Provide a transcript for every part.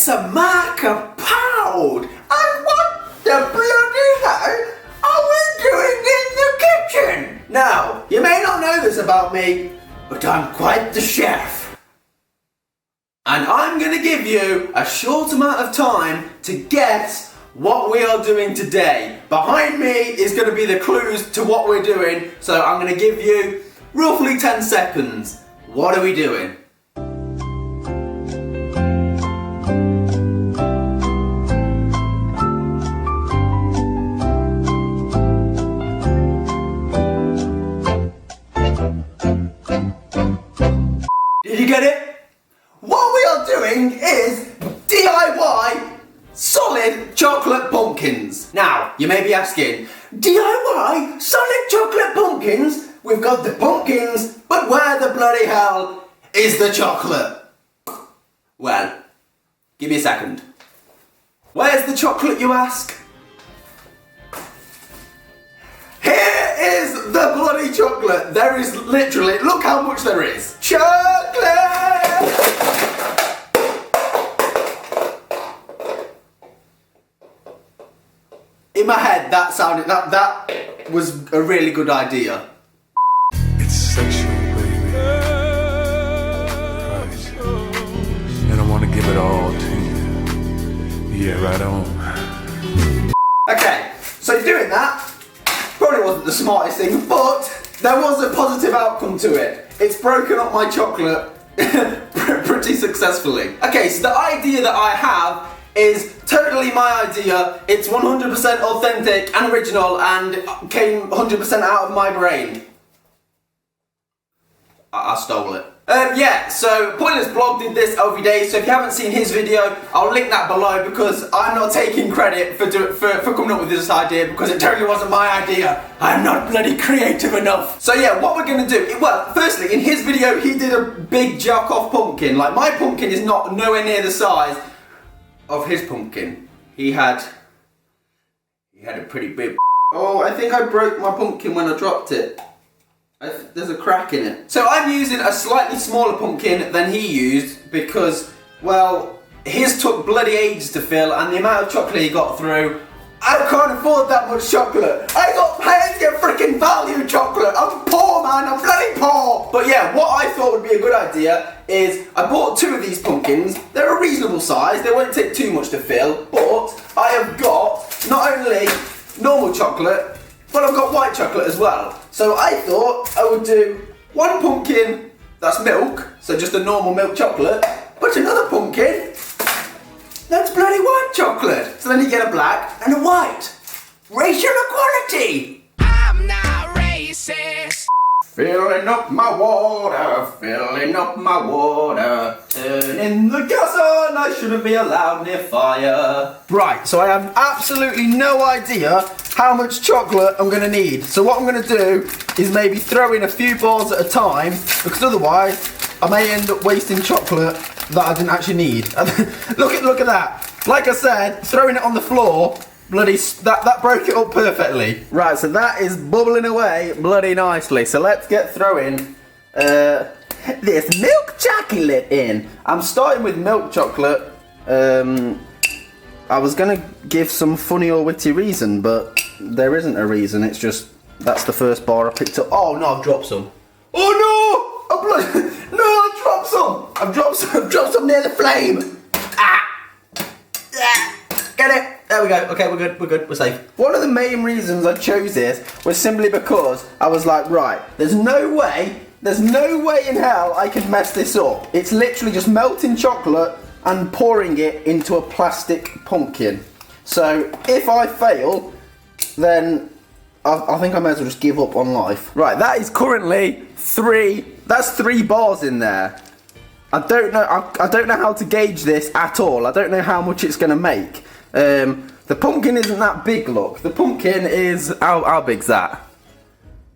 It's a mark of proud. And what the bloody hell are we doing in the kitchen? Now, you may not know this about me, but I'm quite the chef. And I'm going to give you a short amount of time to guess what we are doing today. Behind me is going to be the clues to what we're doing, so I'm going to give you roughly 10 seconds. What are we doing? Did you get it? What we are doing is DIY solid chocolate pumpkins. Now, you may be asking, DIY solid chocolate pumpkins? We've got the pumpkins, but where the bloody hell is the chocolate? Well, give me a second. Where's the chocolate, you ask? Here is the bloody chocolate. There is literally, look how much there is. Chocolate! In my head, that was a really good idea. It's sexual, baby. Right. And I want to give it all to you. Yeah, right on. Okay, so doing that probably wasn't the smartest thing, but there was a positive outcome to it. It's broken up my chocolate pretty successfully. Okay, so the idea that I have is totally my idea. It's 100% authentic and original and came 100% out of my brain. I stole it. Yeah, so PointlessBlog did this every day, so if you haven't seen his video, I'll link that below because I'm not taking credit for coming up with this idea because it totally wasn't my idea. I'm not bloody creative enough. So yeah, what we're gonna do, well, firstly, in his video, he did a big jack-off pumpkin. Like, my pumpkin is nowhere near the size of his pumpkin. He had a pretty big. Oh, I think I broke my pumpkin when I dropped it. There's a crack in it. So I'm using a slightly smaller pumpkin than he used because, well, his took bloody ages to fill and the amount of chocolate he got through, I can't afford that much chocolate. I got paid to get freaking value chocolate. I'm poor, man, I'm bloody poor. But yeah, what I thought would be a good idea is I bought 2 of these pumpkins. They're a reasonable size, they won't take too much to fill, but I have got not only normal chocolate, but I've got white chocolate as well. So I thought I would do 1 pumpkin that's milk, so just a normal milk chocolate, but another pumpkin that's bloody white chocolate. So then you get a black and a white. Racial equality! I'm not racist. Filling up my water, filling up my water. Turning the gas on, I shouldn't be allowed near fire. Right, so I have absolutely no idea how much chocolate I'm gonna need. So what I'm gonna do is maybe throw in a few bars at a time, because otherwise I may end up wasting chocolate that I didn't actually need. Look at that. Like I said, throwing it on the floor, bloody, that broke it up perfectly. Right, so that is bubbling away bloody nicely. So let's get throwing this milk chocolate in. I'm starting with milk chocolate. I was gonna give some funny or witty reason, but there isn't a reason. It's just, that's the first bar I picked up. Oh no, I've dropped some. Oh no! I've dropped some. I've dropped some near the flame. Ah! Yeah. Get it? There we go. Okay, we're good, we're safe. One of the main reasons I chose this was simply because I was like, right, there's no way in hell I could mess this up. It's literally just melting chocolate and pouring it into a plastic pumpkin. So if I fail, then I think I may as well just give up on life. Right, that is currently 3 bars in there. I don't know how to gauge this at all. I don't know how much it's gonna make. The pumpkin isn't that big, look. The pumpkin is, how big's that?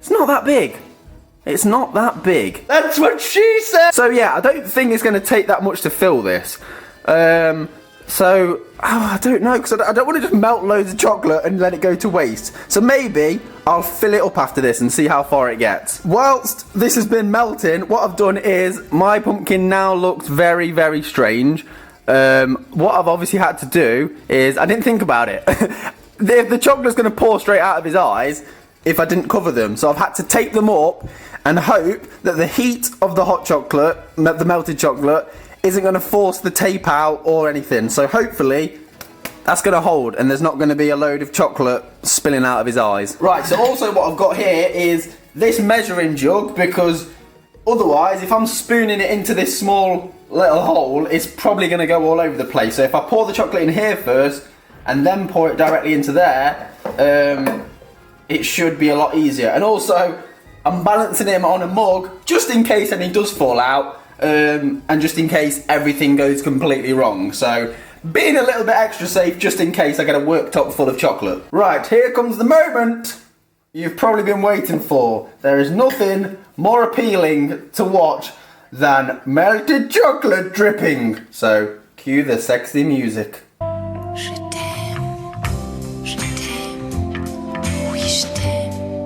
It's not that big. It's not that big. That's what she said! So yeah, I don't think it's gonna take that much to fill this. I don't know, because I don't want to just melt loads of chocolate and let it go to waste. So maybe I'll fill it up after this and see how far it gets. Whilst this has been melting, what I've done is my pumpkin now looks very, very strange. what I've obviously had to do is, I didn't think about it. The chocolate's going to pour straight out of his eyes if I didn't cover them. So I've had to tape them up and hope that the heat of the hot chocolate, the melted chocolate, isn't going to force the tape out or anything. So hopefully that's going to hold and there's not going to be a load of chocolate spilling out of his eyes. Right, so also what I've got here is this measuring jug, because otherwise if I'm spooning it into this small little hole, it's probably going to go all over the place. So if I pour the chocolate in here first and then pour it directly into there, it should be a lot easier. And also, I'm balancing him on a mug just in case any does fall out, and just in case everything goes completely wrong. So, being a little bit extra safe just in case I get a worktop full of chocolate. Right, here comes the moment you've probably been waiting for. There is nothing more appealing to watch than melted chocolate dripping. So, cue the sexy music. Je t'aime, oui je t'aime.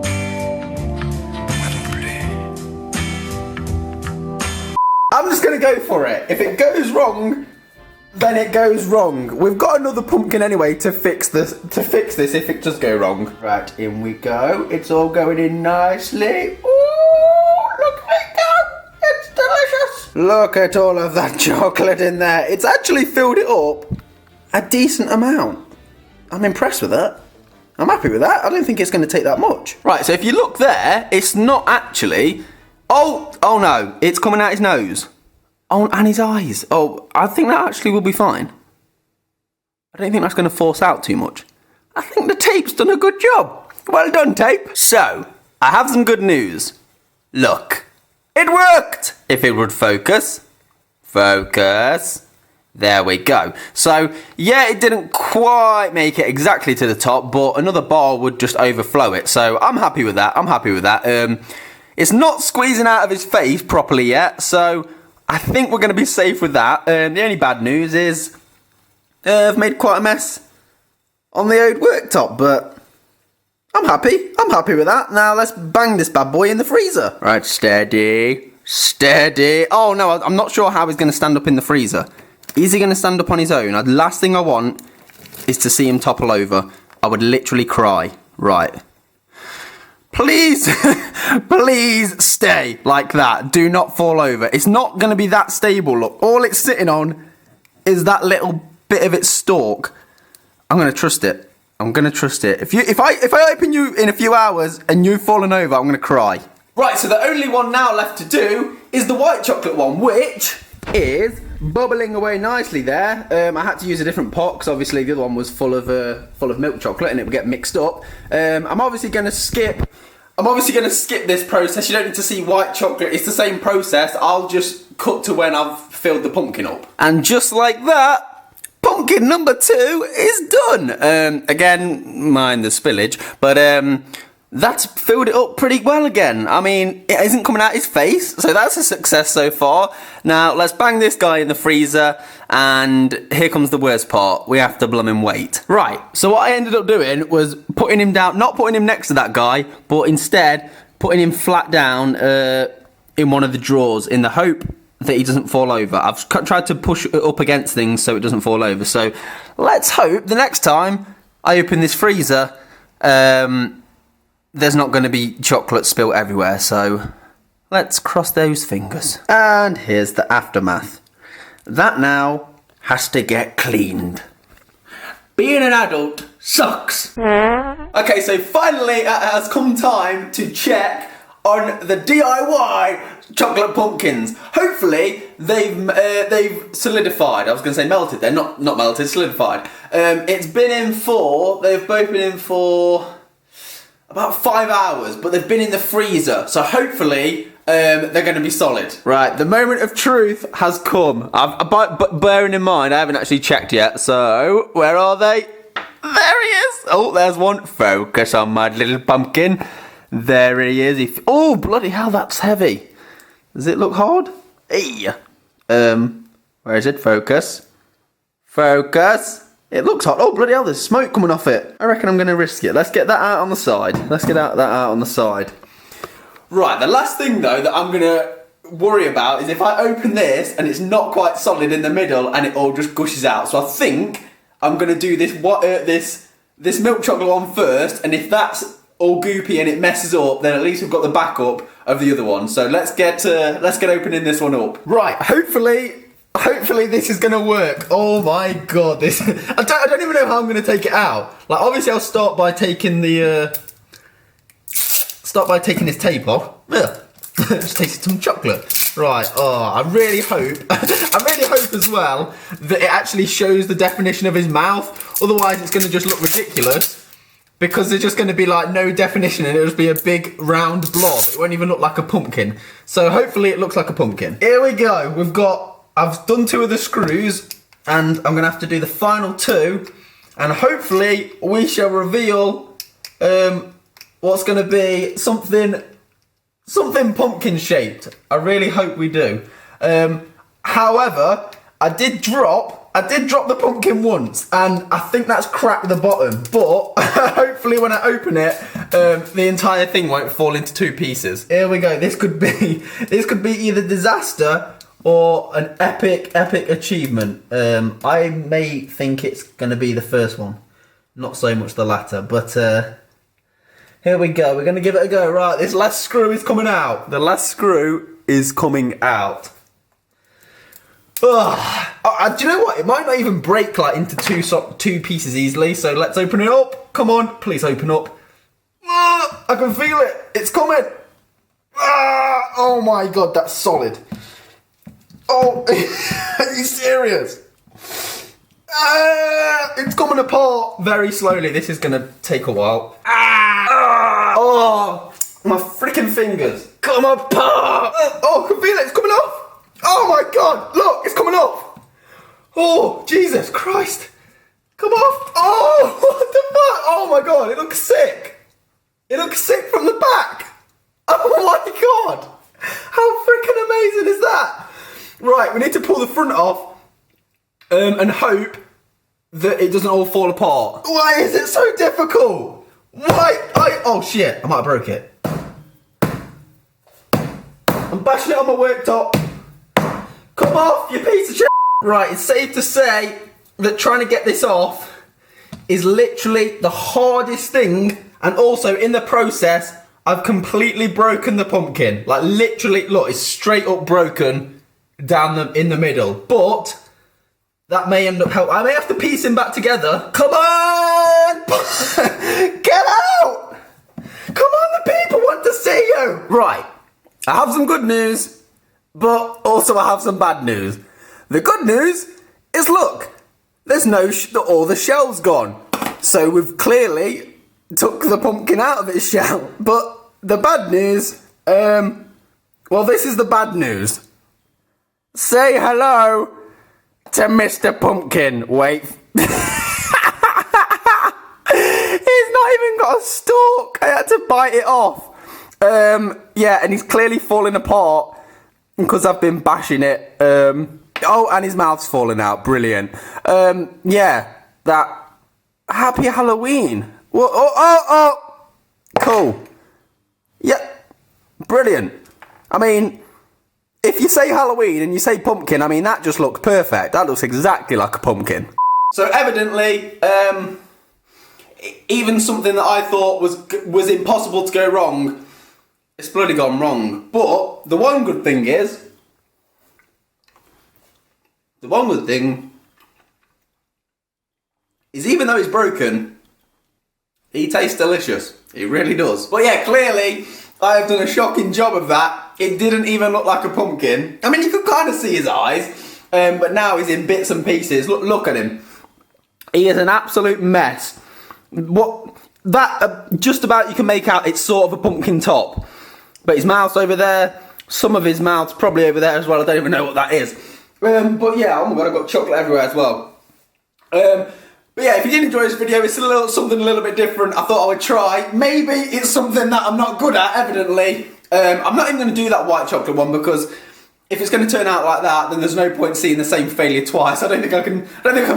I'm just gonna go for it. If it goes wrong, then it goes wrong. We've got another pumpkin anyway to fix this if it does go wrong. Right, in we go. It's all going in nicely. Ooh, look at it go. It's delicious. Look at all of that chocolate in there. It's actually filled it up a decent amount. I'm impressed with that. I'm happy with that. I don't think it's going to take that much. Right, so if you look there, it's not actually... Oh no, it's coming out his nose. Oh, and his eyes. Oh, I think that actually will be fine. I don't think that's going to force out too much. I think the tape's done a good job. Well done, tape. So, I have some good news. Look, it worked. If it would focus. Focus. There we go. So, yeah, it didn't quite make it exactly to the top, but another bar would just overflow it. So, I'm happy with that. It's not squeezing out of his face properly yet, so I think we're going to be safe with that. The only bad news is I've made quite a mess on the old worktop, but I'm happy. I'm happy with that. Now, let's bang this bad boy in the freezer. Right, steady. Steady. Oh, no, I'm not sure how he's going to stand up in the freezer. Is he going to stand up on his own? The last thing I want is to see him topple over. I would literally cry. Right. Please, please stay like that. Do not fall over. It's not going to be that stable. Look, all it's sitting on is that little bit of its stalk. I'm going to trust it. I'm going to trust it. If I open you in a few hours and you've fallen over, I'm going to cry. Right, so the only one now left to do is the white chocolate one, which is bubbling away nicely there. I had to use a different pot because obviously the other one was full of milk chocolate and it would get mixed up. I'm obviously going to skip this process. You don't need to see white chocolate. It's the same process. I'll just cut to when I've filled the pumpkin up. And just like that, pumpkin number 2 is done. Again, mind the spillage, but that's filled it up pretty well again. I mean, it isn't coming out his face, so that's a success so far. Now, let's bang this guy in the freezer, and here comes the worst part. We have to blooming wait. Right, so what I ended up doing was putting him down, not putting him next to that guy, but instead putting him flat down in one of the drawers in the hope that he doesn't fall over. I've tried to push it up against things so it doesn't fall over. So let's hope the next time I open this freezer, there's not going to be chocolate spilt everywhere, so let's cross those fingers. And here's the aftermath. That now has to get cleaned. Being an adult sucks. Okay, so finally it has come time to check on the DIY chocolate pumpkins. Hopefully they've solidified. I was going to say melted. They're not melted, solidified. They've both been in for about 5 hours, but they've been in the freezer, so hopefully they're going to be solid. Right, the moment of truth has come. But bearing in mind, I haven't actually checked yet, so where are they? There he is! Oh, there's one. Focus on my little pumpkin. There he is. Oh, bloody hell, that's heavy. Does it look hard? Hey. Where is it? Focus. Focus. It looks hot. Oh, bloody hell, there's smoke coming off it. I reckon I'm going to risk it. Let's get that out on the side. Right, the last thing, though, that I'm going to worry about is if I open this and it's not quite solid in the middle and it all just gushes out. So I think I'm gonna do this milk chocolate one first, and if that's all goopy and it messes up, then at least we've got the backup of the other one. So let's get opening this one up. Right, hopefully this is gonna work. Oh my god, this I don't even know how I'm gonna take it out. Like, obviously I'll start by taking this tape off. Yeah. Just tasted some chocolate. Right, I really hope as well that it actually shows the definition of his mouth. Otherwise it's gonna just look ridiculous, because there's just gonna be like no definition and it'll just be a big round blob. It won't even look like a pumpkin. So hopefully it looks like a pumpkin. Here we go. I've done 2 of the screws and I'm gonna have to do the final 2, and hopefully we shall reveal what's gonna be something pumpkin shaped. I really hope we do. However, I did drop the pumpkin once, and I think that's cracked the bottom, but hopefully when I open it, the entire thing won't fall into 2 pieces. Here we go. This could be either disaster or an epic achievement. I may think it's gonna be the first one, not so much the latter, but here we go. We're gonna give it a go. Right, this last screw is coming out. The last screw is coming out. Ugh. Do you know what? It might not even break like into 2 pieces easily. So let's open it up. Come on, please open up. I can feel it. It's coming. Oh my god, that's solid. Oh, are you serious? It's coming apart very slowly. This is gonna take a while. Oh, my freaking fingers. Come apart. Oh, I can feel it. It's coming off. Oh my god, look, it's coming off. Oh, Jesus Christ. Come off. Oh, what the fuck? Oh my god, it looks sick. It looks sick from the back. Oh my god. How freaking amazing is that? Right, we need to pull the front off and hope that it doesn't all fall apart. Why is it so difficult? Why? Oh shit, I might have broke it. I'm bashing it on my worktop. Come off, you piece of shit. Right, it's safe to say that trying to get this off is literally the hardest thing, and also in the process, I've completely broken the pumpkin. Like literally, look, it's straight up broken down in the middle. But that may end up helping. I may have to piece him back together. Come on! Get out! Come on, the people want to see you! Right, I have some good news, but also I have some bad news. The good news is, look, there's no, all the shell's gone. So we've clearly took the pumpkin out of its shell. But the bad news, well, this is the bad news. Say hello to Mr. Pumpkin. Wait. He's not even got a stalk. I had to bite it off. Yeah, and he's clearly falling apart because I've been bashing it. Oh, and his mouth's falling out. Brilliant. Yeah, that. Happy Halloween. Whoa, oh. Cool. Yeah, brilliant. I mean, if you say Halloween and you say pumpkin, I mean, that just looks perfect. That looks exactly like a pumpkin. So evidently, even something that I thought was impossible to go wrong, it's bloody gone wrong. But the one good thing is, even though it's broken, he tastes delicious. He really does. But yeah, clearly, I have done a shocking job of that. It didn't even look like a pumpkin. I mean, you could kind of see his eyes, but now he's in bits and pieces. Look at him. He is an absolute mess. Just about you can make out it's sort of a pumpkin top. But his mouth's over there. Some of his mouth's probably over there as well. I don't even know what that is. But yeah, oh my god, I've got chocolate everywhere as well. But yeah, if you did enjoy this video, it's something a little bit different. I thought I would try. Maybe it's something that I'm not good at, evidently. I'm not even going to do that white chocolate one because if it's going to turn out like that, then there's no point seeing the same failure twice. I don't think I can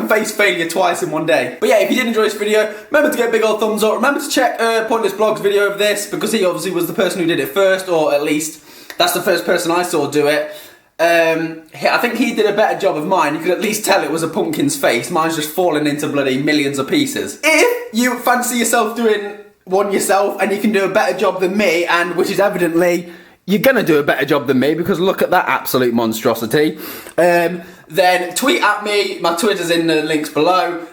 face failure twice in one day. But yeah, if you did enjoy this video, remember to get a big old thumbs up. Remember to check PointlessBlog's video of this because he obviously was the person who did it first, or at least That's the first person I saw do it. I think he did a better job of mine. You could at least tell it was a pumpkin's face. Mine's just falling into bloody millions of pieces. If you fancy yourself doing one yourself and you can do a better job than me, and which is evidently you're gonna do a better job than me because look at that absolute monstrosity, then tweet at me. My Twitter's in the links below,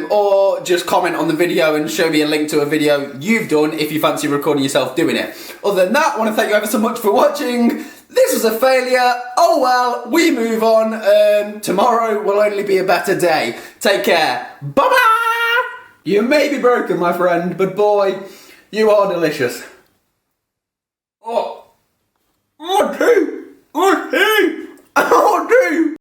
or just comment on the video and show me a link to a video you've done if you fancy recording yourself doing it. Other than that, I want to thank you ever so much for watching. This was a failure. Oh well, we move on. Tomorrow will only be a better day. Take care. Bye-bye! You may be broken, my friend, but boy, you are delicious. Oh, tea!